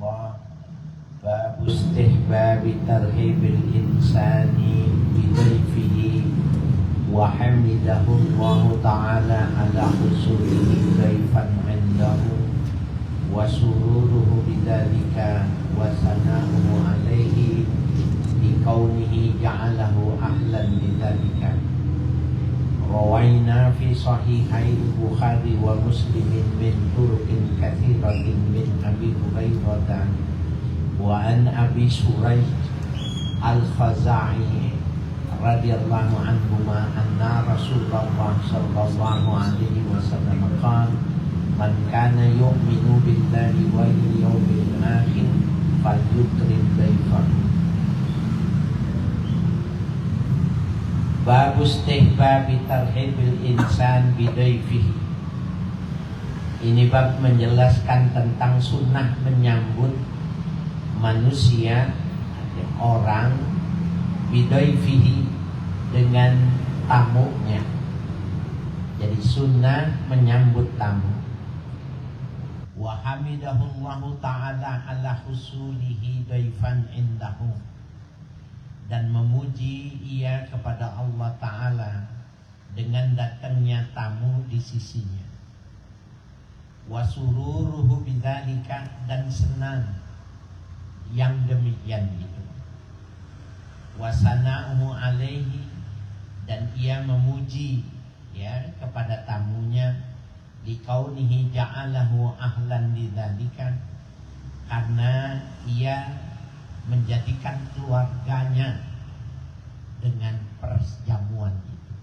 الله. باب استحباب ترهيب الإنسان بضيفه وحمده الله تعالى على حصوله ضيفا عنده وسروره بذلك وثناؤه عليه لكونه جعله أهلا لذلك. روينا في صحيحي البخاري ومسلم من طرق كثيرة من أبي هريرة وعن أبي سريج الخزاعي رضي الله عنهما أن رسول الله صلى الله عليه وسلم قال: من كان يؤمن بالله واليوم الآخر فليكرم ضيفه. Bab istihbab tarhibil insan bidaifihi. Ini bab menjelaskan tentang sunnah menyambut manusia, orang, bidaifihi, dengan tamunya. Jadi sunnah menyambut tamu. Wa hamidahullahu ta'ala ala husulihi daifan indahu. Dan memuji ia kepada Allah Ta'ala dengan datangnya tamu di sisinya. Wa sururuhu bidzalika, dan senang yang demikian itu. Wa sana'uhu alaihi, dan ia memuji ya kepada tamunya likaunihi ja'alahu ahlan lidzalika, karena ia menjadikan keluarganya dengan perjamuan itu.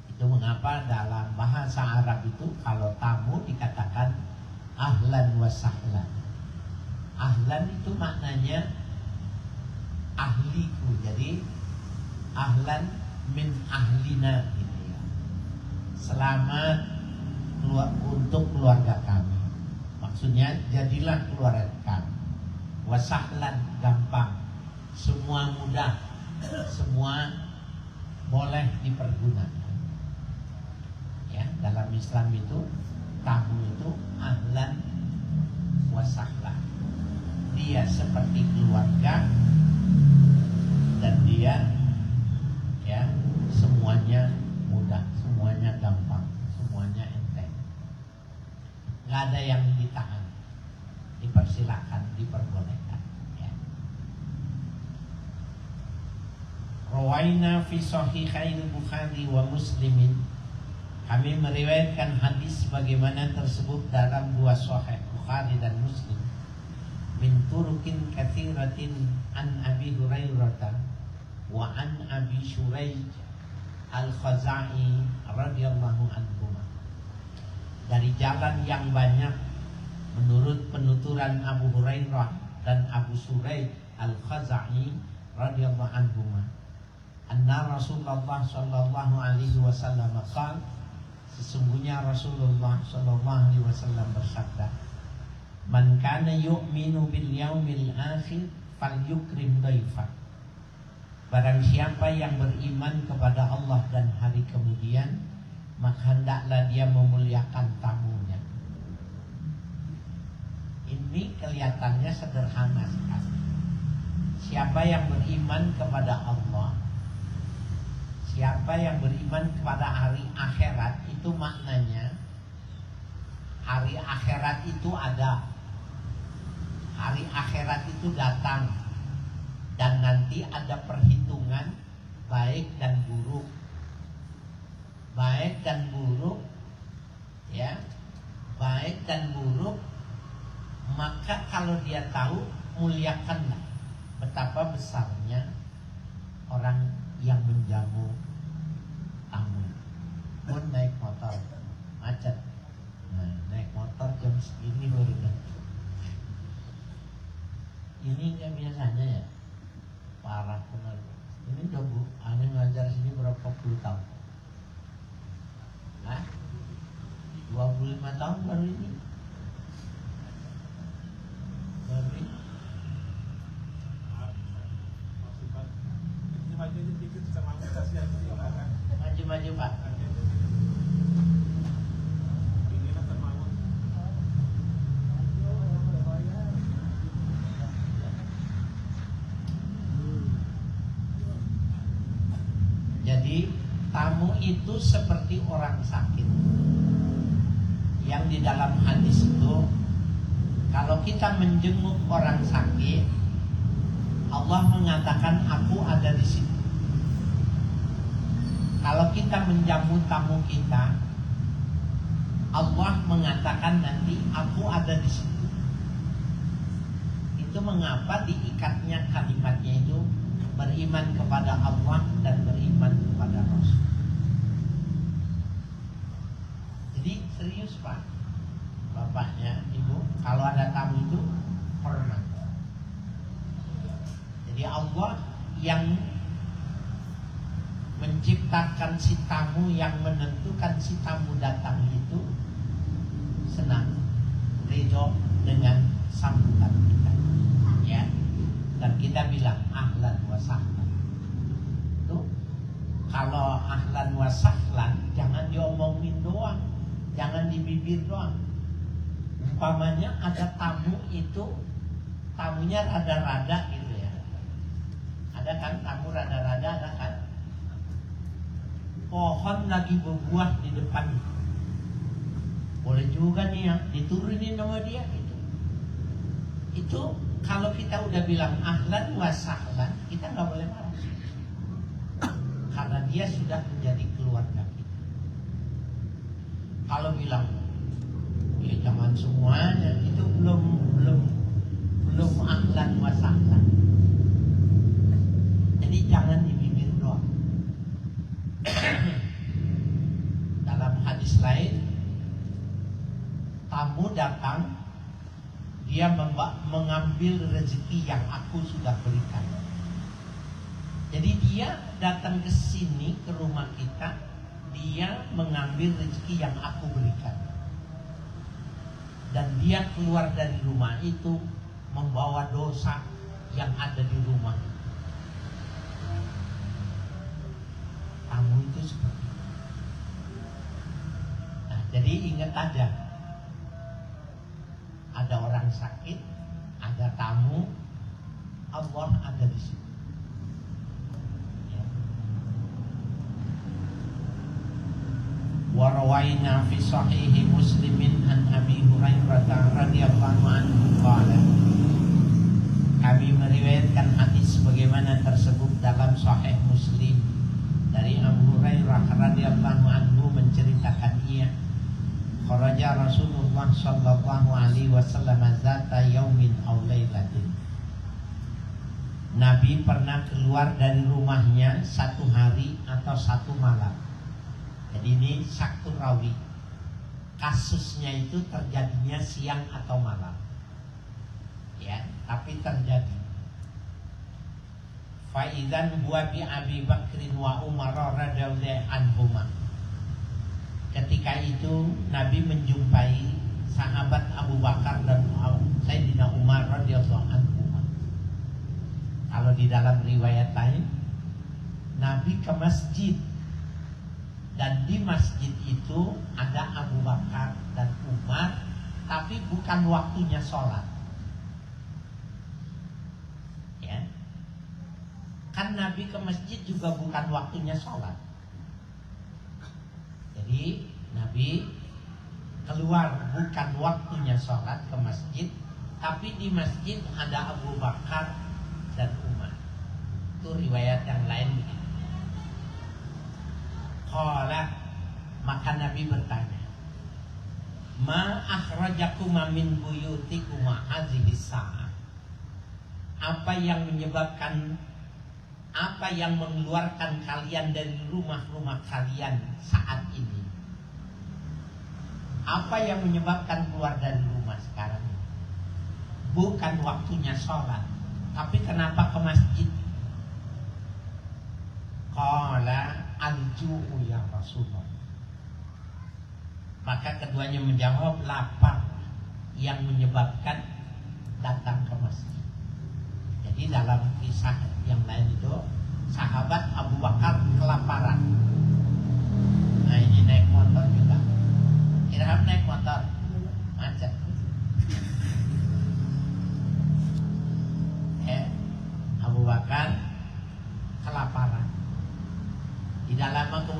Itu mengapa dalam bahasa Arab itu kalau tamu dikatakan ahlan wa sahlan. Ahlan itu maknanya ahliku, jadi ahlan min ahlina gitu ya. Selamat untuk keluarga kami. Maksudnya jadilah keluarga kami. Wasahlan, gampang, semua mudah, semua boleh dipergunakan. Ya, dalam Islam itu tamu itu ahlan wasahlan. Dia seperti keluarga dan dia ya semuanya mudah, semuanya gampang, semuanya enteng. Nggak ada yang ditahan, dipersilakan, diperbolehkan ya. Rawaina fi sahihail Bukhari wa Muslimin. Kami meriwayatkan hadis bagaimana tersebut dalam dua sahih Bukhari dan Muslim. Min turukin katsiratin an Abi Hurairah wa an Abi Shuraij al-Khazai radhiyallahu anhu. Dari jalan yang banyak menurut penuturan Abu Hurairah dan Abu Shuraij al-Khazai radhiyallahu anhuma, anna Rasulullah sallallahu alaihi wasallam qala, sesungguhnya Rasulullah sallallahu alaihi wasallam bersabda, man kana yu'minu bil yaumil akhir falyukrim dhaifah. Barang siapa yang beriman kepada Allah dan hari kemudian, maka hendaklah dia memuliakan tamunya. Ini kelihatannya sederhana sekali. Siapa yang beriman kepada Allah, siapa yang beriman kepada hari akhirat, itu maknanya hari akhirat itu ada. Hari akhirat itu datang, dan nanti ada perhitungan baik dan buruk. Baik dan buruk ya, baik dan buruk. Maka kalau dia tahu, muliakanlah. Betapa besarnya orang yang menjamu tamu. Pun naik motor macet, nah, naik motor jam segini baru datang. Ini nggak biasanya ya, parah benar. Ini udah bu, aneh ngajar sini berapa puluh tahun. Nah, 25 tahun baru ini. Maju Pak. Jadi tamu itu seperti orang sakit. Yang di dalam hadis itu, kalau kita menjenguk orang sakit, Allah mengatakan aku ada di situ. Kalau kita menjamu tamu kita, Allah mengatakan nanti aku ada di situ. Itu mengapa diikatnya kalimatnya itu beriman kepada Allah dan beriman kepada Rasul. Jadi serius Pak, bapaknya, ibu, kalau ada tamu itu hormat. Jadi Allah yang menciptakan si tamu, yang menentukan si tamu datang itu senang, ridho dengan sambutan kita, ya. Dan kita bilang ahlan wa sahlan. Tuh, kalau ahlan wa sahlan jangan diomongin doang, jangan di bibir doang. Umpamanya ada tamu itu tamunya rada-rada gitu ya. Ada kan tamu rada-rada, ada kan? Pohon lagi berbuah di depan, boleh juga nih ya diturunin sama dia gitu. Itu kalau kita udah bilang ahlan wa sahlan, kita nggak boleh marah, karena dia sudah menjadi keluarga kita. Kalau bilang ya jangan semuanya, itu belum ahlan wa sahlan. Jadi jangan di bibir doang. Dalam hadis lain, tamu datang, dia mengambil rezeki yang aku sudah berikan. Jadi dia datang ke sini, ke rumah kita, dia mengambil rezeki yang aku berikan. Dan dia keluar dari rumah itu membawa dosa yang ada di rumah. Tamu itu seperti itu. Nah, jadi ingat aja, ada orang sakit, ada tamu, Allah ada di situ. Ya. Wa rawaina fi sahihi Muslimin an Abi Hurairah radhiyallahu anhu qala. Kami meriwayatkan hadis sebagaimana tersebut dalam Sahih Muslim dari Abu Hurairah radhiyallahu anhu menceritakan ia, kharaja Rasulullah sallallahu alaihi wasallam zata yaumin aw lailatin. Nabi pernah keluar dari rumahnya satu hari atau satu malam. Jadi ini satu rawi. Kasusnya itu terjadinya siang atau malam. Ya, tapi terjadi. Fa'idzan huwa bi Abi Bakrin wa Umar radhiyallahu anhuma. Ketika itu Nabi menjumpai sahabat Abu Bakar dan Sayyidina Umar radhiyallahu anhuma. Kalau di dalam riwayat lain, Nabi ke masjid, dan di masjid itu ada Abu Bakar dan Umar, tapi bukan waktunya sholat. Ya, kan Nabi ke masjid juga bukan waktunya sholat. Jadi Nabi keluar bukan waktunya sholat ke masjid, tapi di masjid ada Abu Bakar dan Umar. Itu riwayat yang lain begitu. Qala, maka Nabi bertanya, ma akhrajakuma min buyutikuma hadhihi sa'ah. Apa yang menyebabkan, apa yang mengeluarkan kalian dari rumah-rumah kalian saat ini? Apa yang menyebabkan keluar dari rumah sekarang ini? Bukan waktunya sholat, tapi kenapa ke masjid? Qala al-ju'u ya Rasulullah. Maka keduanya menjawab, lapar yang menyebabkan datang ke masjid. Jadi dalam kisah yang lain itu, sahabat Abu Bakar kelaparan. Nah ini naik motor juga. Irham naik motor, macet. Abu Bakar kelaparan. Di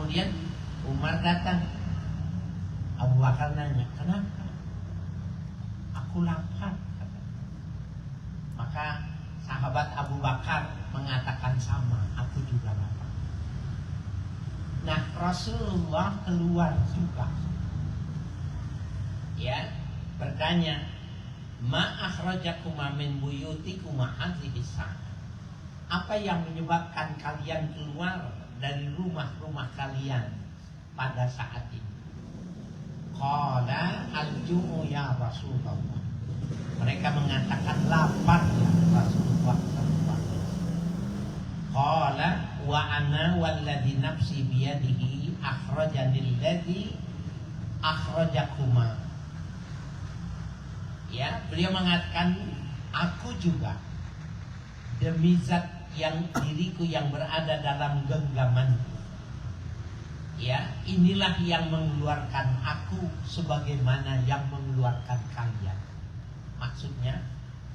Kemudian Umar datang. Abu Bakar nanya, kenapa? Aku lapar. Maka sahabat Abu Bakar mengatakan sama, aku juga lapar. Nah, Rasulullah keluar juga. Ya, bertanya, ma akhrajakuma min buyutikuma hadhihi sa'ah. Apa yang menyebabkan kalian keluar dari rumah-rumah kalian pada saat ini? Qala al-ju'u ya Rasulullah. Mereka mengatakan lapar ya Rasulullah sallallahu alaihi wasallam. Qala wa ana walladzi nafsi biyadihi akhrajanil ladzi akhrajakuma. Ya, beliau mengatakan aku juga demi zat yang diriku yang berada dalam genggamanku. Ya, inilah yang mengeluarkan aku sebagaimana yang mengeluarkan kalian. Maksudnya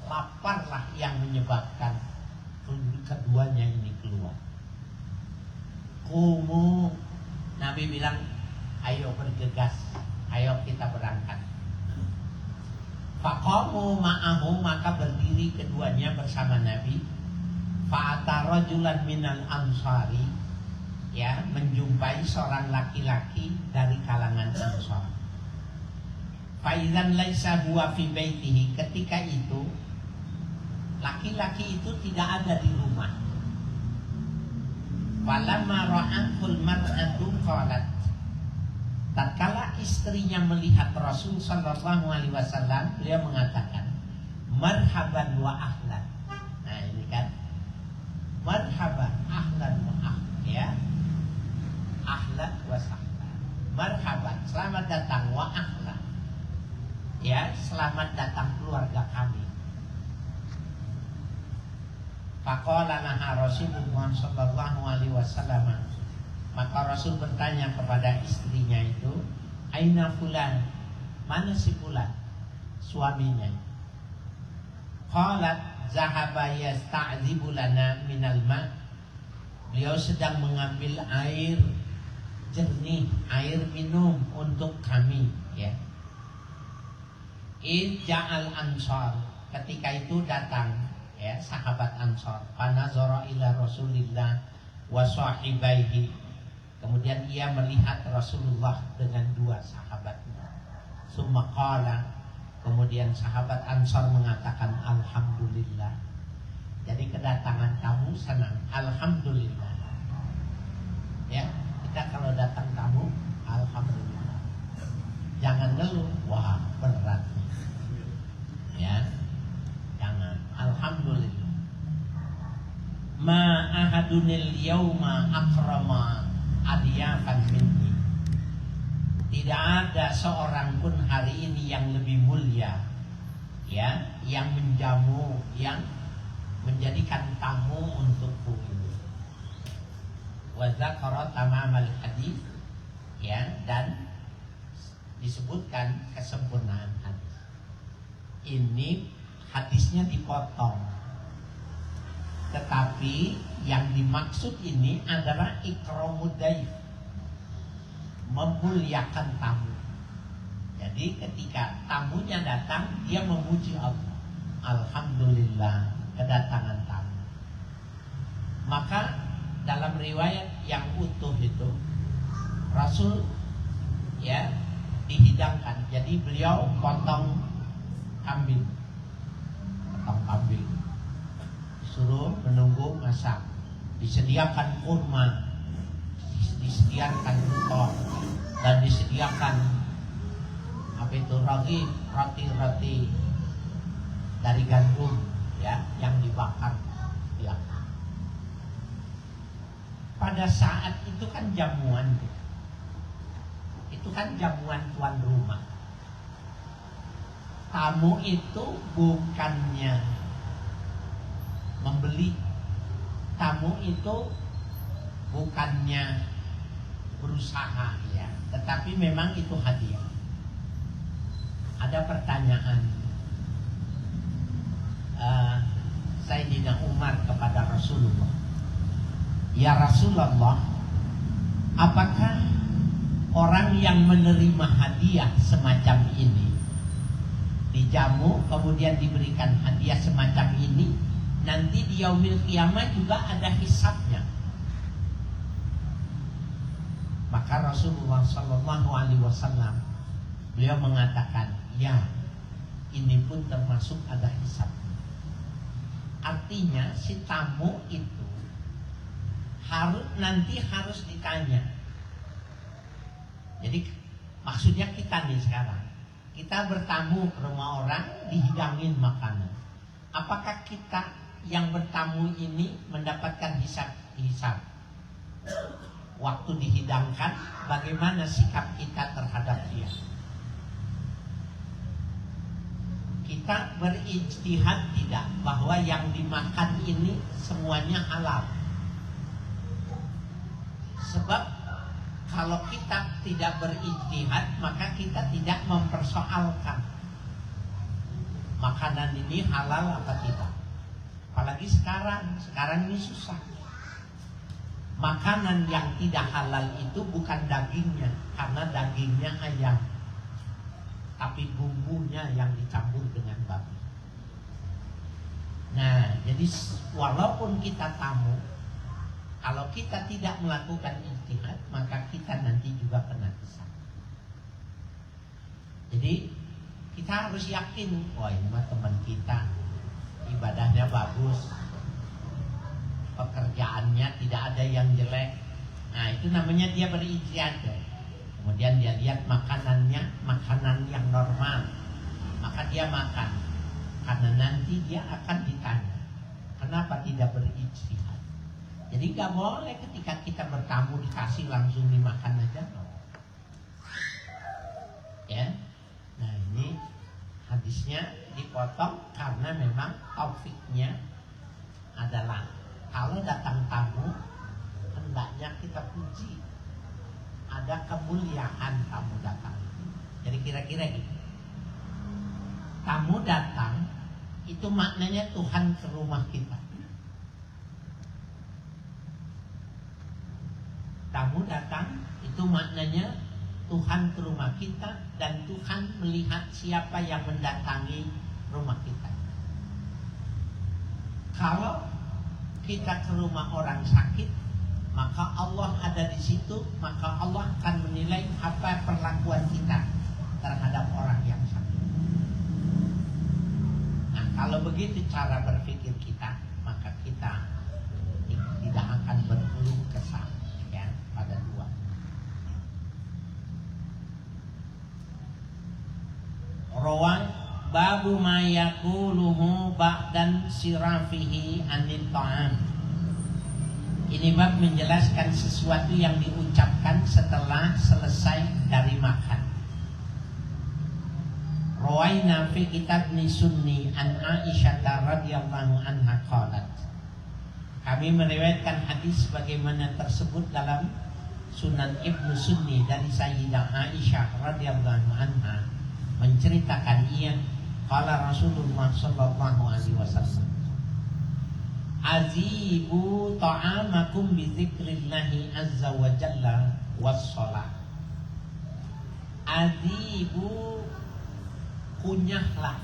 laparlah yang menyebabkan keduanya ini keluar. Kumu, Nabi bilang, ayo bergegas, ayo kita berangkat. Faqamu ma'ahu, maka berdiri keduanya bersama Nabi. Fa'ata rajulan minal ansari, ya, menjumpai seorang laki-laki dari kalangan Ansar. Faizan laisa huwa fi baitihi, ketika itu laki-laki itu tidak ada di rumah. Falamma ra'atul mar'atu qalat, tatkala istrinya melihat Rasul sallallahu alaihi wasallam, beliau mengatakan, marhaban wa ahlan. Nah, ini kan marhaban, ahlan wa ahlan, ya. Ahlan wa sahlan. Marhaban, selamat datang, wa ahlan. Ya, selamat datang keluarga kami. Faqala laha Rasulullah sallallahu alaihi wasallam. Maka Rasul bertanya kepada istrinya itu, aina fulan? Mana si fulan? Suaminya. Qalat zahaba yasta'dzibu lana minal ma'. Beliau sedang mengambil air jernih, air minum untuk kami, ya. Ja'al ansar, ketika itu datang, ya, sahabat Ansar. Panazara ila Rasulillah wa sahibaihi. Kemudian ia melihat Rasulullah dengan dua sahabatnya. Summa qala, kemudian sahabat Ansar mengatakan alhamdulillah. Jadi kedatangan tamu senang, alhamdulillah. Ya, kita kalau datang tamu alhamdulillah. Jangan ngeluh, wah berat. Ya, jangan, alhamdulillah. Ma ahadunil yauma akrama adiyafan minni. Tidak ada seorang pun hari ini yang lebih mulia, ya, yang menjamu, yang menjadikan tamu untukku ini. Wa dzakara tamamal hadis, ya, dan disebutkan kesempurnaan hadis. Ini hadisnya dipotong, tetapi yang dimaksud ini adalah ikramud daif, memuliakan tamu. Jadi ketika tamunya datang, dia memuji Allah, alhamdulillah kedatangan tamu. Maka dalam riwayat yang utuh itu, Rasul, ya, dihidangkan. Jadi beliau potong kambing, disuruh menunggu masak, disediakan kurma, disediakan roti, dan disediakan apa itu, roti dari gandum, ya, yang dibakar, ya. Pada saat itu kan jamuan, itu kan jamuan tuan rumah. Tamu itu bukannya membeli, tamu itu bukannya berusaha, ya, tetapi memang itu hadiah. Ada pertanyaan Sayyidina Umar kepada Rasulullah, ya Rasulullah, Apakah orang yang menerima hadiah semacam ini, dijamu kemudian diberikan hadiah semacam ini, nanti di yaumil qiyamah juga ada hisabnya? Maka Rasulullah SAW beliau mengatakan, ya, ini pun termasuk ada hisab. Artinya si tamu itu nanti harus ditanya. Jadi maksudnya kita nih sekarang, kita bertamu ke rumah orang, dihidangin makanan. Apakah kita yang bertamu ini mendapatkan hisab? Waktu dihidangkan, bagaimana sikap kita terhadap dia? Kita berijtihad tidak bahwa yang dimakan ini semuanya halal. Sebab kalau kita tidak berijtihad, maka kita tidak mempersoalkan makanan ini halal apa tidak. Apalagi sekarang ini susah. Makanan yang tidak halal itu bukan dagingnya, karena dagingnya ayam, tapi bumbunya yang dicampur dengan babi. Nah, jadi walaupun kita tamu, kalau kita tidak melakukan ijtihad, maka kita nanti juga kena hisab. Jadi kita harus yakin, wah ini mah teman kita, ibadahnya bagus, pekerjaannya tidak ada yang jelek. Nah, itu namanya dia berijtihad. Kemudian dia lihat makanannya, makanan yang normal, maka dia makan. Karena nanti dia akan ditanya, kenapa tidak berijtihad? Jadi gak boleh ketika kita bertamu dikasih langsung dimakan aja. Ya. Nah, ini hadisnya dipotong karena memang taufiknya adalah kalau datang tamu, hendaknya kita puji. Ada kemuliaan tamu datang. Jadi kira-kira gitu. Tamu datang, itu maknanya Tuhan ke rumah kita. Tamu datang, itu maknanya Tuhan ke rumah kita, dan Tuhan melihat siapa yang mendatangi rumah kita. Kalau kita ke rumah orang sakit, maka Allah ada di situ, maka Allah akan menilai apa perlakuan kita terhadap orang yang sakit. Nah, kalau begitu cara berpikir kita, maka kita tidak akan berkeluh kesah, ya, pada dua. Rawang babu ma yaquluhu ba'dan sirafihi anil ta'am. Ini bab menjelaskan sesuatu yang diucapkan setelah selesai dari makan. Rawaina fi kitab Sunni an Aisyah radhiyallahu anha qalat. Kami meriwayatkan hadis sebagaimana tersebut dalam Sunan Ibnu Sunni dari Sayyidah Aisyah radhiyallahu anha, menceritakan ia qala Rasulullah sallallahu alaihi wasallam, azibu ta'amakum bi dzikrillahi azza wa jalla was-shalah. Azibu, kunyahlah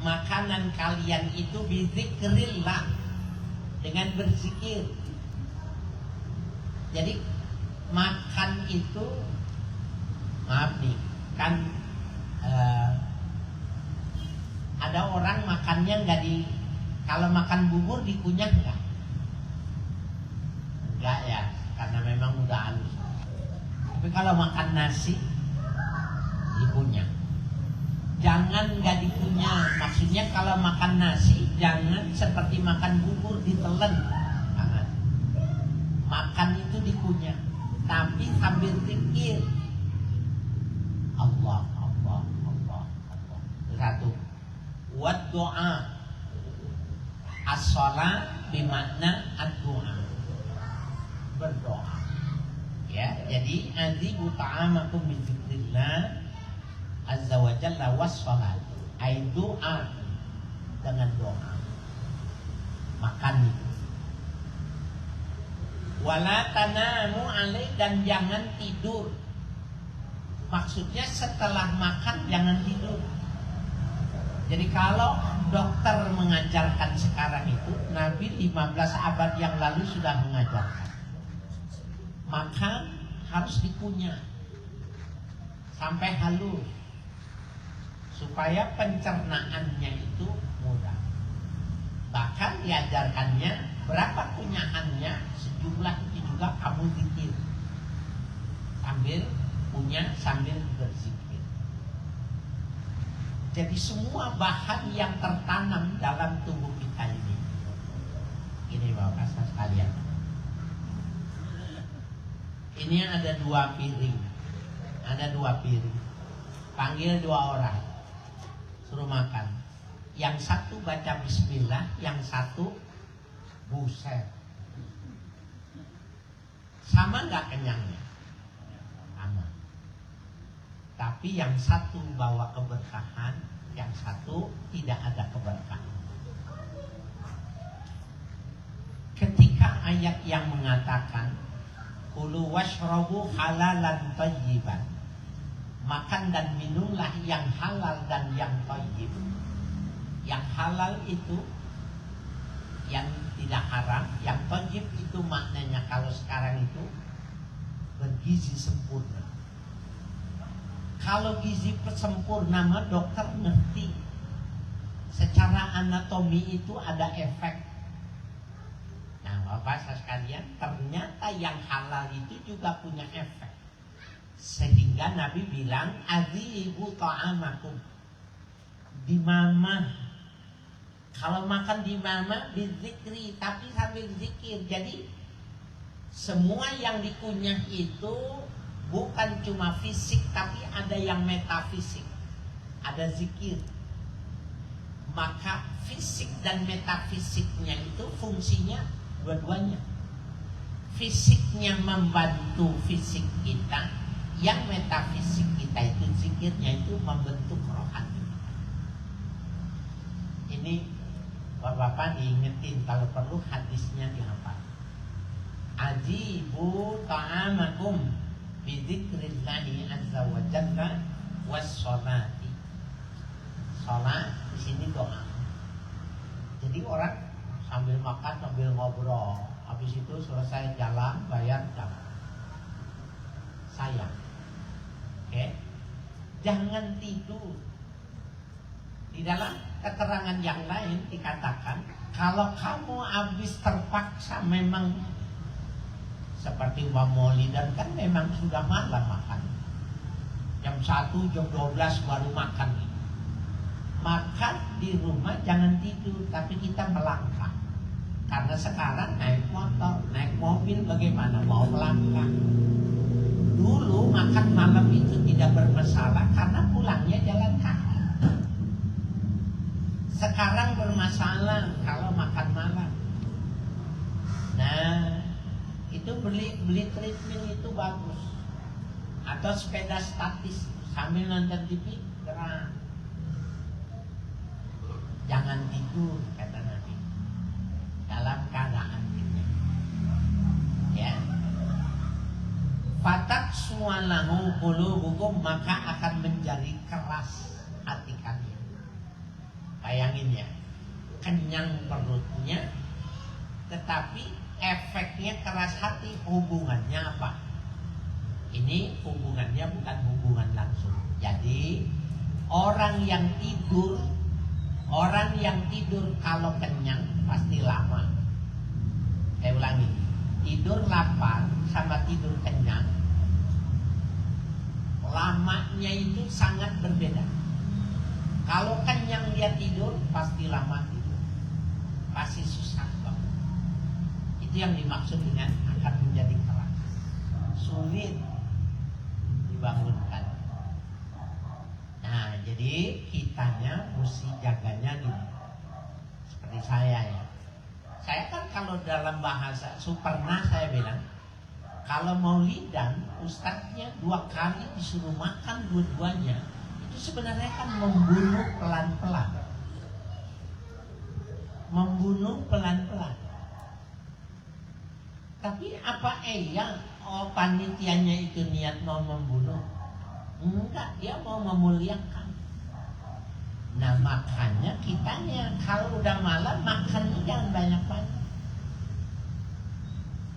makanan kalian itu bi dzikrillah, dengan berzikir. Jadi makan itu, maaf nih, kan ada orang makannya nggak di, kalau makan bubur dikunyah enggak? Enggak ya, karena memang udah halus. Tapi kalau makan nasi dikunyah. Jangan enggak dikunyah. Maksudnya kalau makan nasi jangan seperti makan bubur ditelan. Jangan. Makan itu dikunyah, tapi sambil zikir. Allah, Allah, Allah, Allah. Satu. Wa doa. As-shalah bimakna ad-du'a, berdoa. Ya, jadi azibu ta'amakum bi dzikrillah azza wa jalla was-shalah, ai doa, dengan doa. Makan itu. Wala tanamu alai, dan jangan tidur. Maksudnya setelah makan jangan tidur. Jadi kalau dokter mengajarkan sekarang itu, Nabi 15 abad yang lalu sudah mengajarkan. Makan harus dikunyah sampai halus, supaya pencernaannya itu mudah. Bahkan diajarkannya berapa kunyahannya, sejumlah itu juga kamu zikir. Sambil punya, sambil berzikir. Jadi semua bahan yang tertanam dalam tubuh kita ini Bapak sekalian. Ini ada 2 piring. Ada 2 piring. Panggil 2 orang, suruh makan. Yang satu baca bismillah, yang satu buset. Sama gak kenyangnya? Sama. Tapi yang satu bawa keberkahan, yang satu tidak ada keberkahan. Ketika ayat yang mengatakan kulu washrabu halalan thayyiban, makan dan minumlah yang halal dan yang thayyib. Yang halal itu yang tidak haram, yang thayyib itu maknanya kalau sekarang itu bergizi sempurna. Kalau gizi sempurna mah dokter ngerti. Secara anatomi itu ada efek. Nah, Bapak sekalian, ternyata yang halal itu juga punya efek. Sehingga Nabi bilang, adzibu ta'amakum, dimamah. Kalau makan dimamah, bizikri, tapi sambil zikir. Jadi semua yang dikunyah itu bukan cuma fisik, tapi ada yang metafisik, ada zikir. Maka fisik dan metafisiknya itu fungsinya dua-duanya. Fisiknya membantu fisik kita, yang metafisik kita itu zikirnya itu membentuk rohani. Ini Bapak-bapak diingetin, kalau perlu hadisnya dihafal. Ajibu ta'amakum bidzikrillahi azza wa jalla was-sholati. Sholat di sini doa. Jadi orang sambil makan sambil ngobrol, habis itu selesai jalan bayar jalan. Sayang. Oke? Jangan tidur. Di dalam keterangan yang lain dikatakan, kalau kamu habis terpaksa memang seperti Imam Maulidan kan memang sudah malam makan. Jam 1, jam 12 baru makan. Makan di rumah jangan tidur, tapi kita melangkah. Karena sekarang naik motor, naik mobil bagaimana? Mau melangkah. Dulu makan malam itu tidak bermasalah karena pulangnya jalan kaki. Sekarang bermasalah kalau makan malam. Nah, itu beli treadmill itu bagus. Atau sepeda statis sambil nonton TV gerak. Jangan tidur kata Nabi dalam keadaan ini. Ya. Fatak sualahu qulubukum, maka akan menjadi keras hati kalian. Bayangin ya, kenyang perutnya, tetapi efeknya keras hati. Hubungannya apa? Ini hubungannya bukan hubungan langsung. Jadi orang yang tidur kalau kenyang pasti lama. Saya ulangi, tidur lapar sama tidur kenyang lamanya itu sangat berbeda. Kalau kenyang dia tidur pasti lama tidur, pasti susah banget. Itu yang dimaksud dengan akan menjadi keras, sulit dibangunkan. Nah, jadi kitanya mesti jaganya gini. Seperti saya ya. Saya kan kalau dalam bahasa Suparna saya bilang, kalau maulidan ustadznya 2 kali disuruh makan dua-duanya, itu sebenarnya kan membunuh pelan-pelan. Membunuh pelan-pelan. Tapi apa panitianya itu niat mau membunuh? Enggak, dia mau memuliakan. Nah makanya kitanya kalau udah malam makannya jangan banyak-banyak.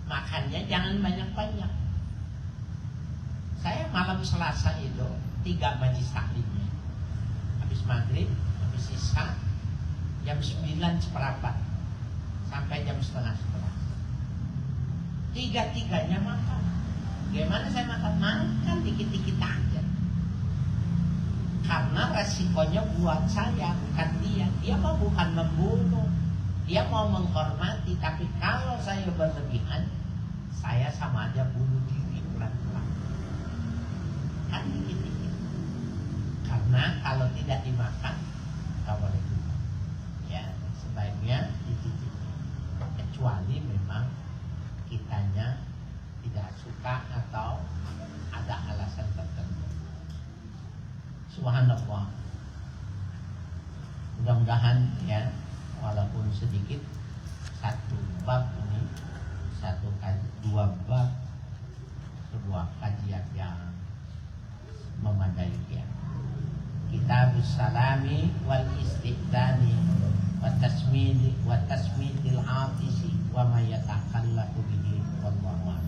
Makannya jangan banyak-banyak. Saya malam Selasa itu 3 majlis taklimnya. Habis maghrib, habis isya, jam 9 seperempat sampai jam setengah 11. Tiga-tiganya makan. Gimana saya makan? Makan dikit-dikit aja. Karena resikonya buat saya, bukan dia. Dia mau bukan membunuh, dia mau menghormati. Tapi kalau saya berlebihan, saya sama aja bunuh diri pelan-pelan. Kan dikit-dikit. Karena kalau tidak dimakan, nggak boleh juga. Ya, sebaiknya dicicipin. Kecuali memang kitanya tidak suka atau ada alasan tertentu. Subhanallah. Mudah-mudahan ya, walaupun sedikit, 1 bab ini, 2 bab, sebuah kajian yang memadai ya. Kitabus salami wal istiqdani wa tasmidil atisi wa ma yatakallafu bihi wallahu a'lam.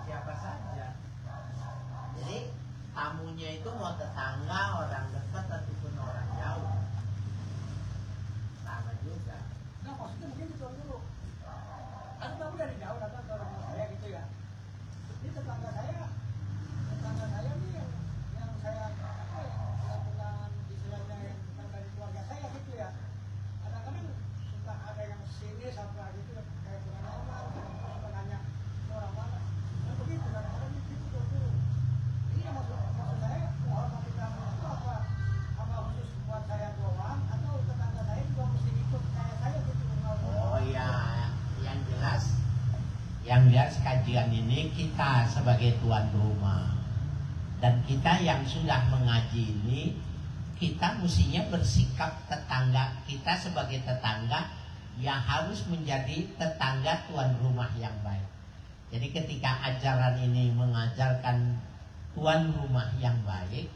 Siapa saja. Jadi tamunya itu mau tetangga, orang dekat ataupun orang jauh, sama juga. Nah maksudnya mungkin itu dulu. Ada tamu dari jauh datang ke orang saya gitu ya. Ini tetangga saya nih yang saya lakukan istilahnya yang dari keluarga saya gitu ya. Kadang-kadang suka ada yang sini sampai gitu kayak bukan normal, suka nanya orang mana. Nah begitu kadang-kadang gitu dulu. Ini yang maksud saya menghormati tamu itu apa khusus buat saya doang atau tetangga saya juga mesti ikut kayak saya gitu. Oh ya, yang jelas kajian ini kita sebagai tuan rumah dan kita yang sudah mengaji ini, kita mestinya bersikap tetangga kita sebagai tetangga yang harus menjadi tetangga tuan rumah yang baik. Jadi ketika ajaran ini mengajarkan tuan rumah yang baik,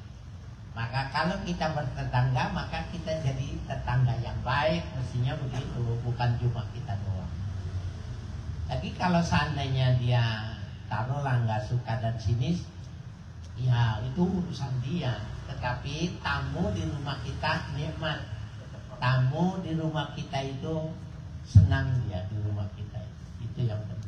maka kalau kita bertetangga, maka kita jadi tetangga yang baik. Mestinya begitu, bukan cuma kita doang. Tapi kalau seandainya dia taruhlah nggak suka dan sinis, ya itu urusan dia. Tetapi tamu di rumah kita nikmat. Tamu di rumah kita itu senang dia di rumah kita. Itu yang penting.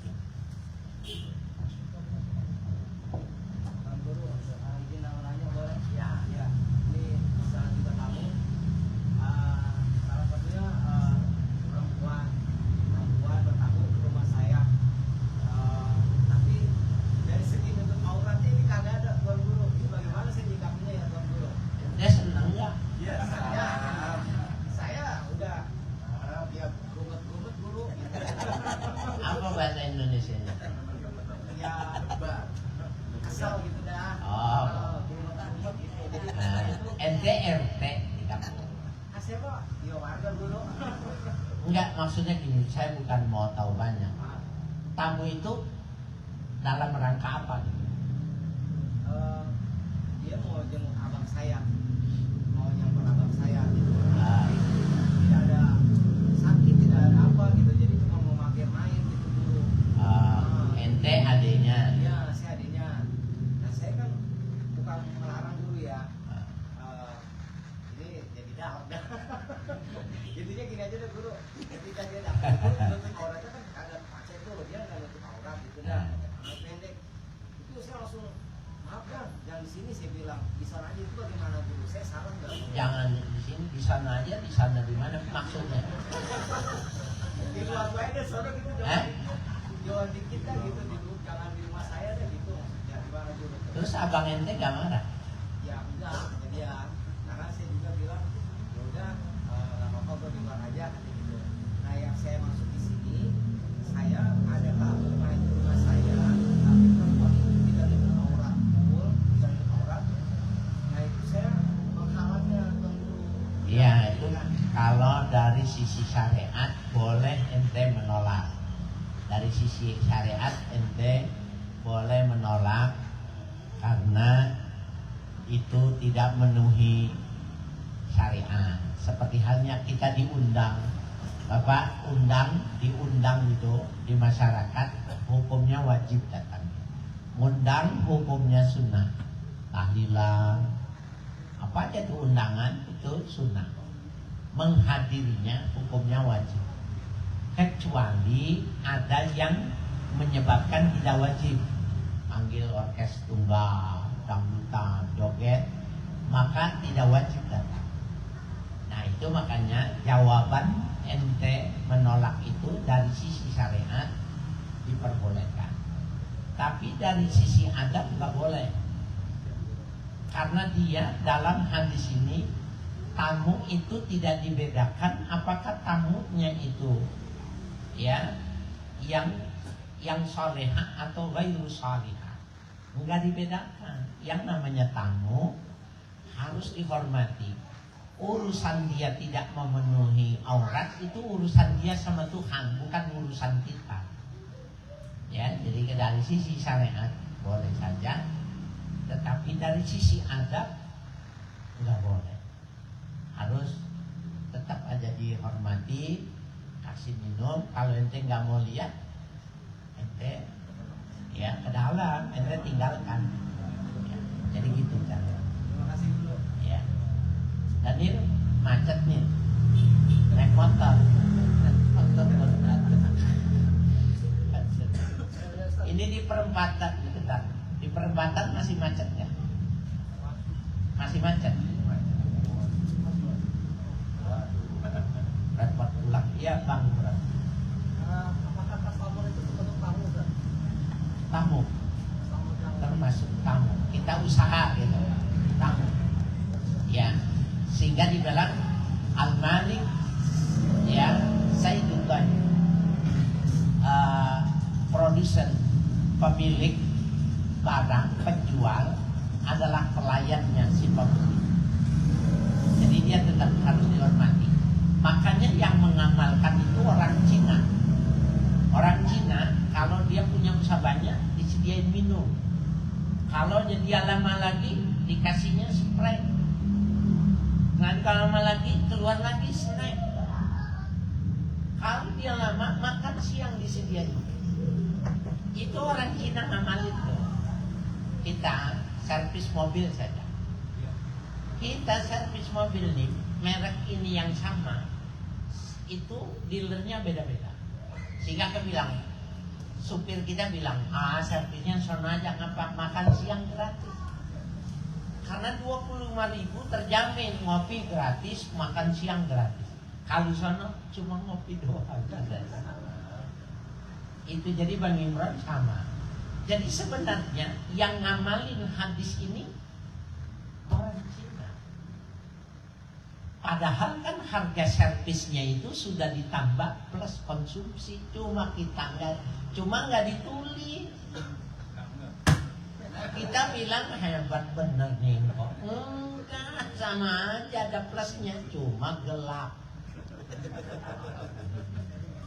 Apa bahasa Indonesianya? Ya, asal gitu dah. Oh, ente RT di kampung. Asal kok? Iya warga dulu. Enggak, maksudnya gini, saya bukan mau tahu banyak. Tamu itu dalam rangka apa? Dia mau jenguk abang saya, mau nyamper abang saya gitu. Ah, Tidak ada sakit, tidak ada apa gitu. Jadi cuma mau mampir main gitu dulu. ente adiknya. Iya, saya adiknya. Nah saya kan bukan melarang dulu ya. Ini jadi dahak dah. Intinya gini aja deh guru. Ketika dia datang itu nutup auratnya kan kagak pakai tuh, dia nggak nutup aurat gitu dah. Anak pendek. Itu saya langsung maaf kan, baik deh, soalnya gitu jual dikit dah gitu di grup, jangan di rumah saya deh gitu. Ya gimana juga. Terus abang ente gak marah? Ya enggak, jadi ya karena saya juga bilang ya udah nggak apa-apa gue di luar aja katanya gitu. Nah yang saya maksud di sini, saya ada tamu main di rumah saya, tapi perempuan itu tidak dengan aurat full, tidak dengan aurat. Nah itu saya menghalangnya tentu. Iya, itu kalau dari sisi syariat boleh ente menolak. Dari sisi syariat ente boleh menolak karena itu tidak memenuhi syariat. Seperti halnya kita diundang, Bapak diundang itu di masyarakat, hukumnya wajib datang. Undang hukumnya sunnah, tahlilan, apa aja itu undangan itu sunnah. Menghadirinya hukumnya wajib. Kecuali ada yang menyebabkan tidak wajib, panggil orkes tunggal, dangdutan, joget, maka tidak wajib datang. Nah itu makanya jawaban ente menolak itu dari sisi syariat diperbolehkan, tapi dari sisi adab nggak boleh, karena dia dalam hadis ini tamu itu tidak dibedakan apakah tamunya itu ya yang solehah atau ghairu solehah, enggak dibedakan. Yang namanya tamu harus dihormati. Urusan dia tidak memenuhi aurat itu urusan dia sama Tuhan, bukan urusan kita. Ya, jadi dari sisi syariat boleh saja, tetapi dari sisi adab enggak boleh. Harus tetap aja dihormati, kasih minum. Kalau ente nggak mau lihat, ente ya ke dalam, ente tinggalkan. Ya, jadi gitu cara. Terima kasih dulu. Ya. Dan ini macet nih, naik motor. Ini di perempatan, bentar. Di perempatan masih macet ya? Masih macet. Repot pulang, iya bang. Apakah customer itu termasuk tamu kan? Tamu, termasuk tamu. Kita usaha gitu, tamu. Ya, sehingga dibilang al-malik, ya, sayyidullah, produsen, pemilik barang, penjual adalah pelayannya si pembeli. Jadi dia tetap harus dihormati. Makanya yang mengamalkan itu orang Cina. Orang Cina kalau dia punya usaha banyak disediain minum. Kalau dia lama lagi dikasihnya spray. Nanti kalau lama lagi keluar lagi snack. Kalau dia lama makan siang disediain. Itu orang Cina ngamal itu. Kita servis mobil saja. Kita servis mobil nih, merek ini yang sama, itu dealernya beda-beda. Sehingga kita bilang, supir kita bilang, servisnya sono aja, ngapa makan siang gratis. Karena 25.000 terjamin ngopi gratis, makan siang gratis. Kalau sono cuma ngopi doang. Itu jadi Bang Imran sama. Jadi sebenarnya yang ngamalin hadis ini orang Cina. Padahal kan harga servisnya itu sudah ditambah plus konsumsi, cuma nggak ditulis. Kita bilang hebat bener nih kok. Enggak, sama aja ada plusnya, cuma gelap.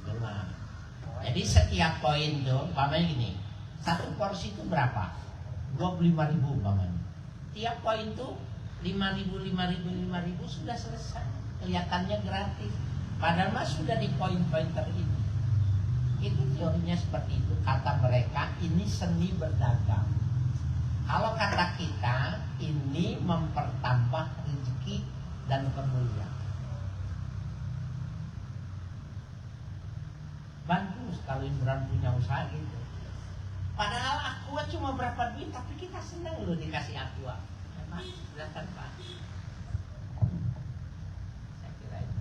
Gelap. Jadi setiap poin tuh, umpamanya gini, satu porsi itu berapa? 25.000 umpamanya. Tiap poin tuh 5.000 sudah selesai. Kelihatannya gratis. Padahal mas sudah di poin-poin terini. Itu teorinya seperti itu. Kata mereka ini seni berdagang. Kalau kata kita ini mempertambah rezeki dan kemuliaan. Bagus kalau Imran punya usaha gitu. Padahal Aqua cuma berapa duit, tapi kita senang loh dikasih Aqua. Mas, silakan Pak. Saya kira itu.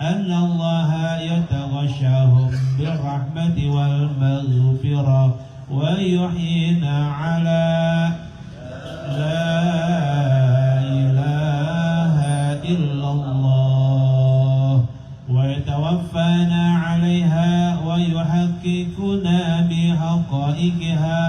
أن الله يتغشاهم بالرحمة والمغفرة ويحيينا على لا إله إلا الله ويتوفانا عليها ويحققنا بحقائقها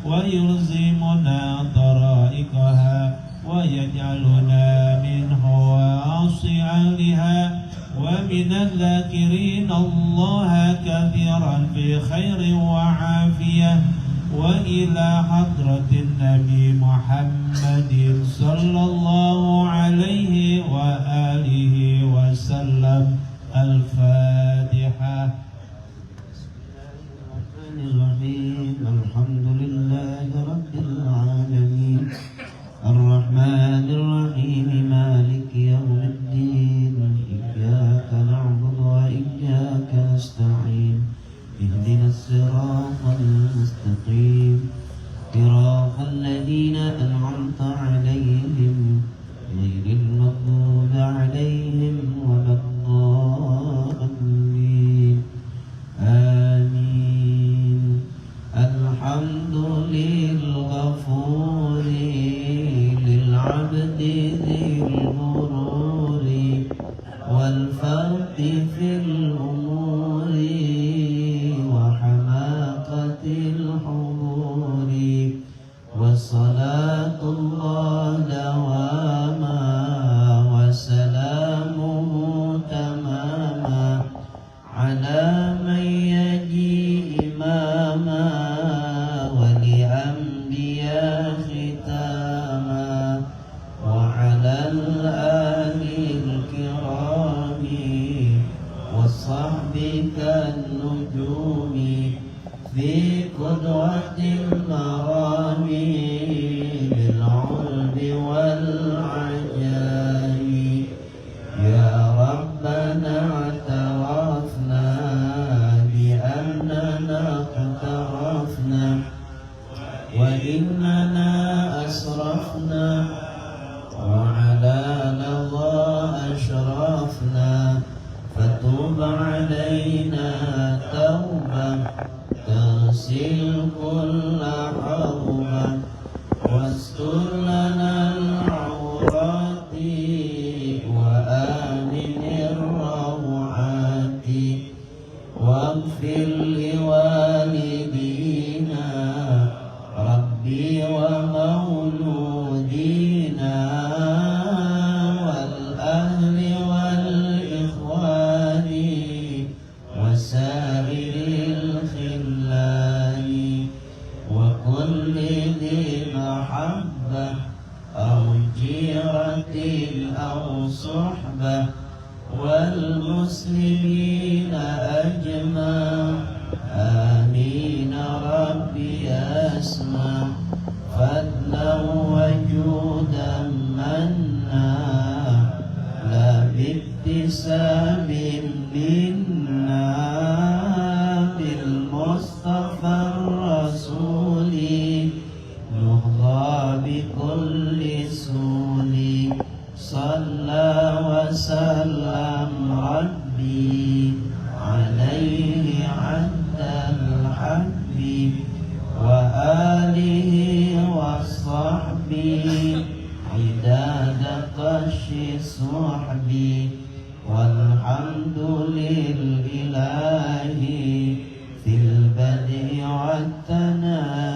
ويلزمنا طرائقها ويجعلنا من خواص أهلها ومن الذاكرين الله كثيرا في خير وعافية وإلى حضرة النبي محمد صلى الله عليه وآله وسلم. الفاتحة. الرحيم الحمد لله رب العالمين الرحمن الرحيم مالك يوم الدين إياك نعبد وإياك نستعين اهدنا الصراط المستقيم صراط الذين أنعمت عليهم غير المغضوب عليهم ولا الضالين آمين. الحمد للغفور للعبد ذي الغرور والفرق في الأمور وحماقة الحضور والصلاة الله دواما وسلامه تماما على من يجي إماما ولأنبياء ختاما وعلى الآل الكرام والصحب كالنجوم في قدرة المرام بالعرب والعجائب. يا ربنا اعترفنا بأننا اقترفنا وإننا أسرفنا وعلى لظى أشرفنا فتوب علينا توبة تغسل كل حربة واستر لنا العورات وآمن الروعات واغفر لوالدينا ربي ومولودينا والأهل والإخوان وسائر الخلان وكل ذي محبة أو جيرة أو صحبة والمسلمين أجمع. آمين. ربي أسمع فضلا وجودا منا لا باكتساب منا بالمصطفى الرسول نهضى بكل سول. صلى وسلم ربي عليه عد الحب وآله وصحبه عداد قش الصحب والحمد لله في البدء والتنام